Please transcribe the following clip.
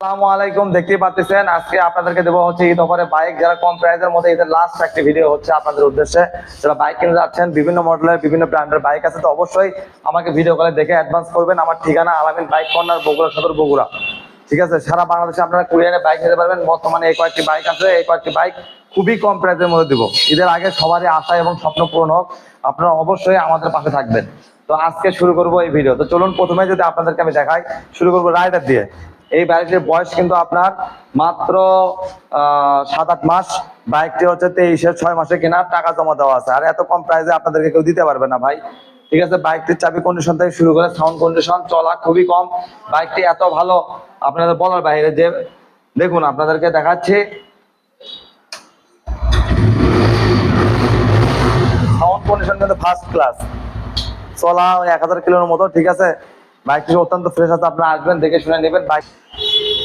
আসসালামু আলাইকুম। দেখতেই পাচ্ছেন আজকে আপনাদেরকে দেবো হচ্ছে ঈদ অফারে বাইক, যারা কম প্রাইসের মধ্যে ঈদের লাস্ট একটি ভিডিও হচ্ছে আপনাদের উদ্দেশ্যে। যারা বাইক কিনতে যাচ্ছেন, বিভিন্ন মডেলের বিভিন্ন ব্র্যান্ডের বাইক আছে, তো অবশ্যই আমাকে ভিডিও কলে দেখে অ্যাডভান্স করবেন। আমার ঠিকানা আলামিন বাইক কর্নার, বগুড়া সদর, বগুড়া। ঠিক আছে, সারা বাংলাদেশে আপনারা কুরিয়ারে বাইক নিতে পারবেন। বর্তমানে এই কয়েকটি বাইক আছে, এই কয়েকটি বাইক খুবই কম প্রাইসের মধ্যে দিব। ঈদের আগে সবারই আশা এবং স্বপ্ন পূরণ হোক, আপনারা অবশ্যই আমাদের পাশে থাকবেন। তো আজকে শুরু করবো এই ভিডিও। তো চলুন প্রথমে যদি আপনাদেরকে আমি দেখাই, শুরু করবো রাইডার দিয়ে। এই বাইকটির বয়স কিন্তু আপনার মাত্র 7-8 মাস। বাইকটি হচ্ছে 23-6 মাসে কেনা, টাকা জমা দেওয়া আছে। আর এত কম প্রাইসে আপনাদেরকে কেউ দিতে পারবে না ভাই। ঠিক আছে, বাইকটির চাবি কন্ডিশন থেকে শুরু করে সাউন্ড কন্ডিশন, চলা খুবই কম। বাইকটি এত ভালো আপনাদের বলার বাইরে। যে দেখুন, আপনাদেরকে দেখাচ্ছি, সাউন্ড কন্ডিশন কিন্তু ফার্স্ট ক্লাস। চলা 1000 কিলোর মতো। ঠিক আছে, বাইকটি অত্যন্ত ফ্রেশ আছে। আপনারা আসবেন, দেখে শুনে নেবেন। বাইক